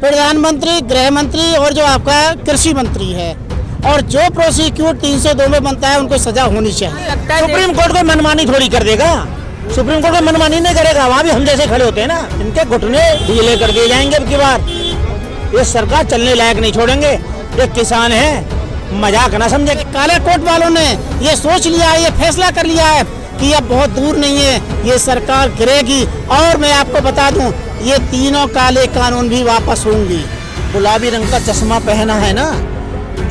प्रधानमंत्री, गृह मंत्री और जो आपका कृषि मंत्री है, और जो प्रोसिक्यूट 302 में बनता है उनको सजा होनी चाहिए। सुप्रीम कोर्ट को मनमानी थोड़ी कर देगा, सुप्रीम कोर्ट को मनमानी नहीं करेगा, वहाँ भी हम जैसे खड़े होते हैं ना, इनके घुटने ढीले कर दिए जाएंगे अब की बार। ये सरकार चलने लायक नहीं छोड़ेंगे। ये किसान है, मजाक ना समझे। काले कोट वालों ने ये सोच लिया है, ये फैसला कर लिया है कि अब बहुत दूर नहीं है, ये सरकार गिरेगी। और मैं आपको बता दूं, ये तीनों काले कानून भी वापस होंगी। गुलाबी रंग का चश्मा पहना है ना,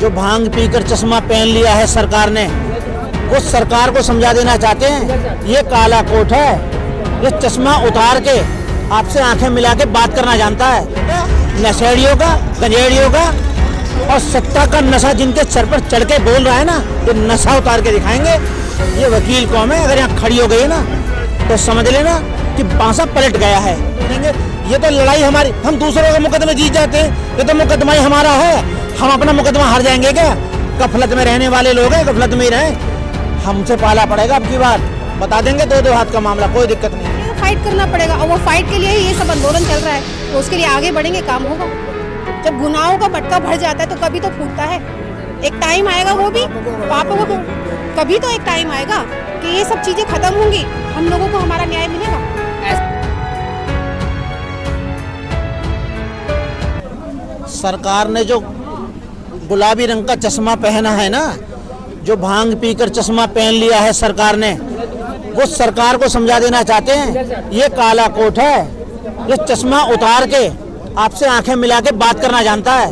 जो भांग पीकर चश्मा पहन लिया है सरकार ने, वो सरकार को समझा देना चाहते हैं ये काला कोट है। ये चश्मा उतार के आपसे आंखें मिला के बात करना जानता है। नशेड़ियों का, गंजेड़ियों का और सत्ता का नशा जिनके सर पर चढ़ के बोल रहा है ना, ये नशा उतार के दिखाएंगे। ये वकील कौम है, अगर यहाँ खड़ी हो गई ना तो समझ लेना कि बांसा पलट गया है। ये तो लड़ाई हमारी, हम दूसरों के मुकदमे जीत जाते हैं, ये तो मुकदमा ही हमारा है। हम अपना मुकदमा हार जाएंगे क्या? गफलत में रहने वाले लोग हैं, गफलत में ही रहे। हमसे पाला पड़ेगा अब की बार, बता देंगे 2-2 हाथ का मामला, कोई दिक्कत नहीं। फाइट करना पड़ेगा और वो फाइट के लिए ही ये सब आंदोलन चल रहा है, तो उसके लिए आगे बढ़ेंगे, काम होगा। जब गुनाहों का मटका भर जाता है तो कभी तो फूटता है, एक टाइम आएगा, वो भी पापों को कभी तो एक टाइम आएगा कि ये सब चीजें खत्म होंगी, हम लोगों को हमारा न्याय मिलेगा। सरकार ने जो गुलाबी रंग का चश्मा पहना है ना, जो भांग पीकर चश्मा पहन लिया है सरकार ने, वो सरकार को समझा देना चाहते हैं ये काला कोट है। ये चश्मा उतार के आपसे आंखें मिला के बात करना जानता है।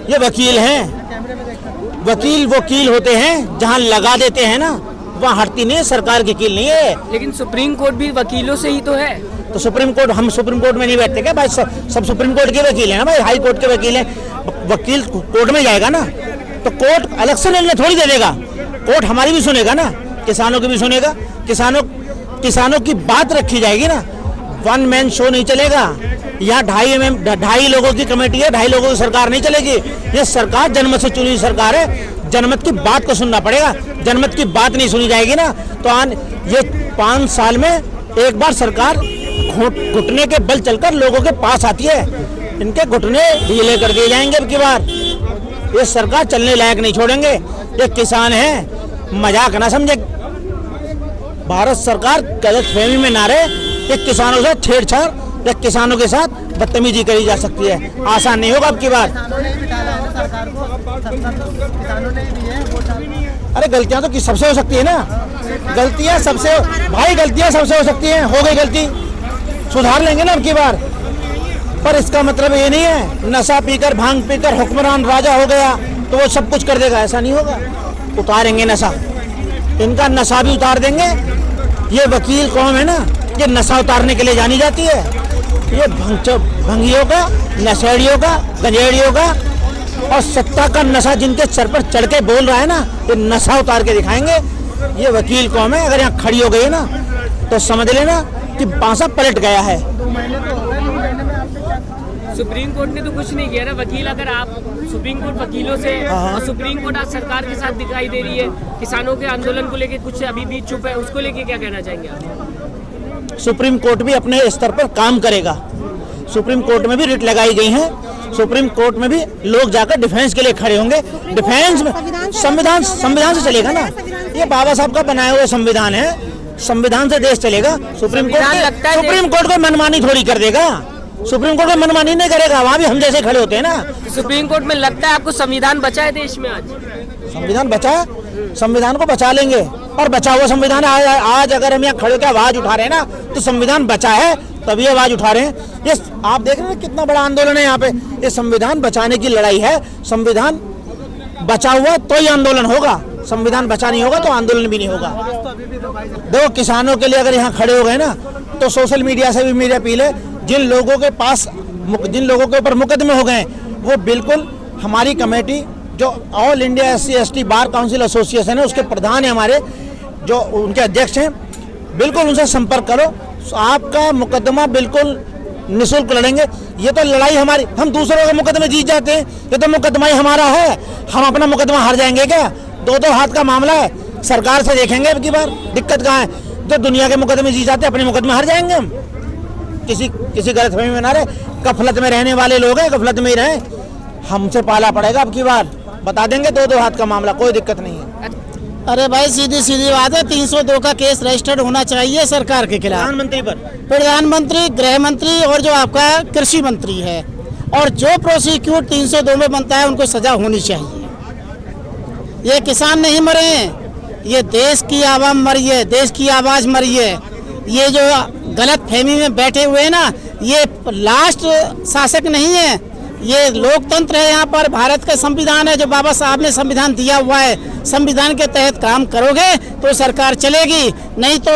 ये वकील हैं, वकील वकील होते हैं, जहां लगा देते हैं ना वहां हटती नहीं है, सरकार की कील नहीं है। लेकिन सुप्रीम कोर्ट भी वकीलों से ही तो है। तो सुप्रीम कोर्ट, हम सुप्रीम कोर्ट में नहीं बैठते क्या भाई? सब सुप्रीम कोर्ट के वकील हैं ना भाई, हाई कोर्ट के वकील हैं। वकील कोर्ट में जाएगा ना तो कोर्ट अलग से निर्णय थोड़ी दे देगा, कोर्ट हमारी भी सुनेगा ना, किसानों की भी सुनेगा। किसानों की बात रखी जाएगी ना, वन मैन शो नहीं चलेगा। यहाँ 2.5 लोगों की कमेटी है, 2.5 लोगों की सरकार नहीं चलेगी। ये सरकार जनमत से चुनी सरकार है, जनमत की बात को सुनना पड़ेगा। जनमत की बात नहीं सुनी जाएगी ना तो ये 5 साल में एक बार सरकार घुटने के बल चलकर लोगों के पास आती है, इनके घुटने ढीले कर दिए जाएंगे अब की बार। ये सरकार चलने लायक नहीं छोड़ेंगे। ये किसान है, मजाक ना समझे। भारत सरकार गलतफहमी में ना रहे, ये किसानों से छेड़छाड़ या किसानों के साथ बदतमीजी करी जा सकती है, आसान नहीं होगा अब की बार। अरे गलतियां तो सबसे हो सकती है ना, गलतियां सबसे हो सकती हैं। हो गई गलती, सुधार लेंगे ना अब की बार। पर इसका मतलब ये नहीं है नशा पीकर, भांग पीकर हुक्मरान राजा हो गया तो वो सब कुछ कर देगा, ऐसा नहीं होगा। उतारेंगे नशा, इनका नशा भी उतार देंगे। ये वकील कौम है ना, ये नशा उतारने के लिए जानी जाती है। ये भंगियों का, नशेड़ियों का, गंजेड़ियों का और सत्ता का नशा जिनके सर पर चढ़ के बोल रहा है ना, ये नशा उतार के दिखाएंगे। ये वकील कौम है, अगर यहाँ खड़ी हो गई ना तो समझ लेना कि बांसा पलट गया है। सुप्रीम कोर्ट ने तो कुछ नहीं किया ना। वकील, अगर आप सुप्रीम कोर्ट वकीलों से और सुप्रीम कोर्ट आज सरकार के साथ दिखाई दे रही है, किसानों के आंदोलन को लेके कुछ अभी भी चुप है, उसको लेके क्या कहना चाहेंगे आप? सुप्रीम कोर्ट भी अपने स्तर पर काम करेगा। सुप्रीम कोर्ट में भी रिट लगाई गई है, सुप्रीम कोर्ट में भी लोग जाकर डिफेंस के लिए खड़े होंगे। डिफेंस में संविधान से चलेगा ना, ये बाबा साहब का बनाया हुआ संविधान है, संविधान से देश चलेगा। सुप्रीम कोर्ट को मनमानी थोड़ी कर देगा, सुप्रीम कोर्ट को मनमानी नहीं करेगा, वहाँ भी हम जैसे खड़े होते हैं ना। सुप्रीम कोर्ट में लगता है आपको संविधान बचा है देश में? आज संविधान बचा है, संविधान को बचा लेंगे। और बचा हुआ संविधान आज अगर हम यहाँ खड़े होकर आवाज उठा रहे हैं ना तो संविधान बचा है तभी आवाज उठा रहे हैं। ये आप देख रहे हैं कितना बड़ा आंदोलन है यहाँ पे। ये संविधान बचाने की लड़ाई है। संविधान बचा हुआ तो ही आंदोलन होगा, संविधान बचा नहीं होगा तो आंदोलन भी नहीं होगा। देखो किसानों के लिए अगर यहाँ खड़े हो गए ना तो सोशल मीडिया से भी मेरी अपील है, जिन लोगों के ऊपर मुकदमे हो गए वो बिल्कुल हमारी कमेटी जो all India SC/ST bar council association है उसके प्रधान है हमारे, जो उनके अध्यक्ष हैं, बिल्कुल उनसे संपर्क करो। आपका मुकदमा बिल्कुल निःशुल्क लड़ेंगे। ये तो लड़ाई हमारी, हम दूसरों के मुकदमे जीत जाते हैं, ये तो मुकदमा ही हमारा है। हम अपना मुकदमा हार जाएंगे क्या? 2-2 हाथ का मामला है, सरकार से देखेंगे अब की बार। दिक्कत कहाँ है? जो दुनिया के मुकदमे जीत जाते हैं, अपने मुकदमे हार जाएंगे हम। किसी गलतफहमी में ना रहे। गफलत में रहने वाले लोग हैं, गफलत में ही रहे। हमसे पाला पड़ेगा अब की बार, बता देंगे 2-2 हाथ का मामला, कोई दिक्कत नहीं है। अरे भाई सीधी बात है, 302 का केस रजिस्टर्ड होना चाहिए सरकार के खिलाफ, प्रधानमंत्री पर, प्रधानमंत्री, गृह मंत्री और जो आपका कृषि मंत्री है। और जो प्रोसिक्यूट 302 में बनता है उनको सजा होनी चाहिए। ये किसान नहीं मरे हैं, ये देश की आवाम मरी है, देश की आवाज मरी है। ये जो गलत फहमी में बैठे हुए हैं ना, ये लास्ट शासक नहीं है, ये लोकतंत्र है। यहाँ पर भारत का संविधान है, जो बाबा साहब ने संविधान दिया हुआ है। संविधान के तहत काम करोगे तो सरकार चलेगी, नहीं तो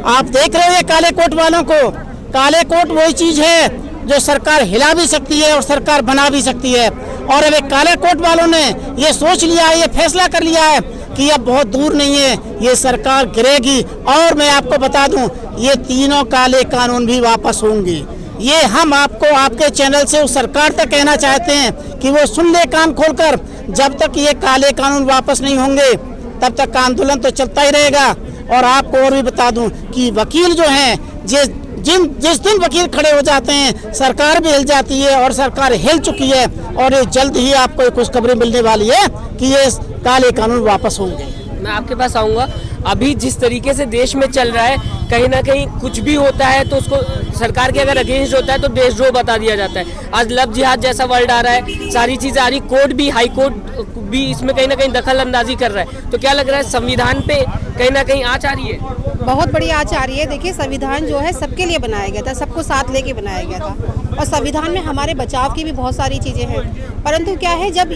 आप देख रहे हो ये काले कोट वालों को। काले कोट वही चीज है जो सरकार हिला भी सकती है और सरकार बना भी सकती है। और अब एक काले कोट वालों ने ये सोच लिया है, ये फैसला कर लिया है कि अब बहुत दूर नहीं है, ये सरकार गिरेगी। और मैं आपको बता दूं, ये तीनों काले कानून भी वापस होंगे। ये हम आपको आपके चैनल से उस सरकार तक कहना चाहते हैं कि वो सुन ले कान खोलकर। जब तक ये काले कानून वापस नहीं होंगे तब तक आंदोलन तो चलता ही रहेगा। और आपको और भी बता दूं कि वकील जो हैं, जिस दिन वकील खड़े हो जाते हैं सरकार भी हिल जाती है, और सरकार हिल चुकी है। और ये जल्द ही आपको खुशखबरी मिलने वाली है कि ये काले कानून वापस होंगे। मैं आपके पास आऊँगा। अभी जिस तरीके से देश में चल रहा है, कहीं ना कहीं कुछ भी होता है तो उसको सरकार के अगर अगेंस्ट होता है तो देशद्रोह बता दिया जाता है। आज लव जिहाद जैसा वर्ड आ रहा है, सारी चीज़ें आ रही, कोर्ट भी, हाई कोर्ट भी इसमें कहीं ना कहीं दखल अंदाजी कर रहा है। तो क्या लग रहा है संविधान पे कहीं ना कहीं आँच आ रही है? बहुत बड़ी आँच आ रही है। देखिए, संविधान जो है सबके लिए बनाया गया था, सबको साथ लेके बनाया गया था। और संविधान में हमारे बचाव की भी बहुत सारी चीज़ें हैं। परंतु क्या है, जब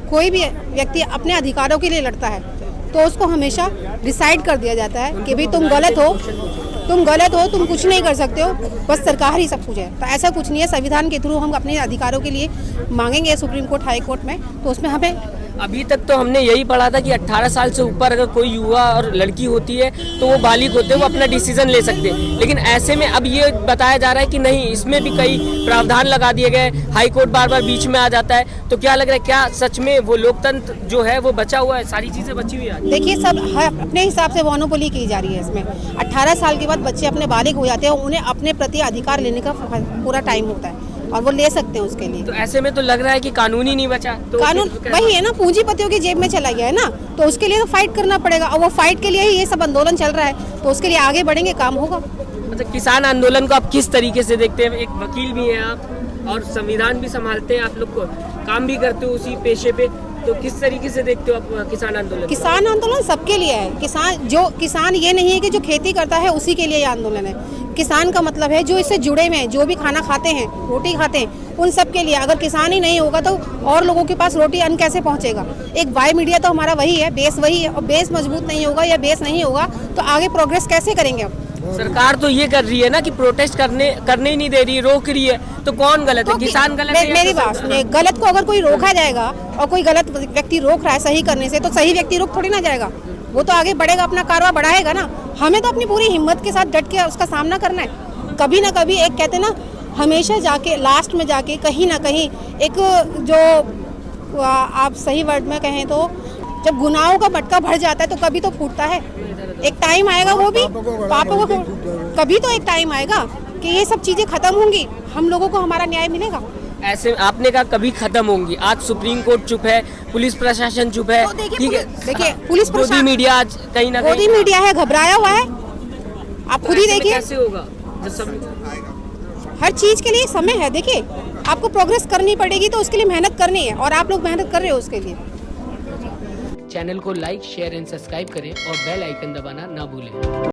कोई भी व्यक्ति अपने अधिकारों के लिए लड़ता है तो उसको हमेशा डिसाइड कर दिया जाता है कि भाई तुम गलत हो, तुम कुछ नहीं कर सकते हो, बस सरकार ही सब कुछ है। तो ऐसा कुछ नहीं है। संविधान के थ्रू हम अपने अधिकारों के लिए मांगेंगे सुप्रीम कोर्ट, हाई कोर्ट में, तो उसमें हमें अभी तक तो हमने यही पढ़ा था कि 18 साल से ऊपर अगर कोई युवा और लड़की होती है तो वो बालिग होते हैं, वो अपना डिसीजन ले सकते हैं। लेकिन ऐसे में अब ये बताया जा रहा है कि नहीं, इसमें भी कई प्रावधान लगा दिए गए, हाई कोर्ट बार बार बीच में आ जाता है। तो क्या लग रहा है, क्या सच में वो लोकतंत्र जो है वो बचा हुआ है, सारी चीज़ें बची हुई है? देखिए, सब अपने हिसाब से मोनोपोली की जा रही है इसमें। 18 साल के बाद बच्चे अपने बालिग हो जाते हैं, उन्हें अपने प्रति अधिकार लेने का पूरा टाइम होता है और वो ले सकते हैं उसके लिए। तो ऐसे में तो लग रहा है कि कानून ही नहीं बचा। तो कानून वही है ना, पूंजीपतियों की जेब में चला गया है ना, तो उसके लिए तो फाइट करना पड़ेगा। और वो फाइट के लिए ही ये सब आंदोलन चल रहा है, तो उसके लिए आगे बढ़ेंगे, काम होगा। अच्छा, किसान आंदोलन को आप किस तरीके से देखते हैं? एक वकील भी हैं आप और संविधान भी संभालते हैं, आप लोग को काम भी करते हो उसी पेशे पे, तो किस तरीके से देखते हो आप किसान आंदोलन? किसान आंदोलन सबके लिए है। किसान ये नहीं है कि जो खेती करता है उसी के लिए ये आंदोलन है। किसान का मतलब है जो इससे जुड़े हुए हैं, जो भी खाना खाते हैं, रोटी खाते हैं, उन सब के लिए। अगर किसान ही नहीं होगा तो और लोगों के पास रोटी अन्न कैसे पहुंचेगा? एक वाई मीडिया तो हमारा वही है, बेस वही है। और बेस मजबूत नहीं होगा या बेस नहीं होगा तो आगे प्रोग्रेस कैसे करेंगे? सरकार तो ये कर रही है ना कि प्रोटेस्ट करने ही नहीं दे रही, रोक रही है। तो कौन गलत है? किसान गलत है? मेरी बात सुनिए, गलत को अगर कोई रोका जाएगा और कोई गलत व्यक्ति रोक रहा है सही करने से, तो सही व्यक्ति रोक थोड़ी ना जाएगा, वो तो आगे बढ़ेगा, अपना कारवा बढ़ाएगा ना। हमें तो अपनी पूरी हिम्मत के साथ डट के उसका सामना करना है। कभी ना कभी एक कहते ना, हमेशा जाके लास्ट में जाके कहीं ना कहीं एक जो आप सही वर्ड में कहें तो जब गुनाहों का मटका भर जाता है तो कभी तो फूटता है। एक टाइम आएगा, वो भी पापों को, कभी तो एक टाइम आएगा कि ये सब चीजें खत्म होंगी, हम लोगों को हमारा न्याय मिलेगा। ऐसे आपने कहा कभी खत्म होंगी, आज सुप्रीम कोर्ट चुप है, पुलिस प्रशासन चुप है, ठीक है। देखिए, पुलिस मोदी मीडिया आज कहीं ना कहीं, मोदी मीडिया है, घबराया हुआ है। आप खुद ही देखिए कैसे होगा जब सब, हर चीज के लिए समय है। देखिए, आपको प्रोग्रेस करनी पड़ेगी तो उसके लिए मेहनत करनी है, और आप लोग मेहनत कर रहे हो उसके लिए। चैनल को लाइक, शेयर एंड सब्सक्राइब करें और बेल आइकन दबाना ना भूलें।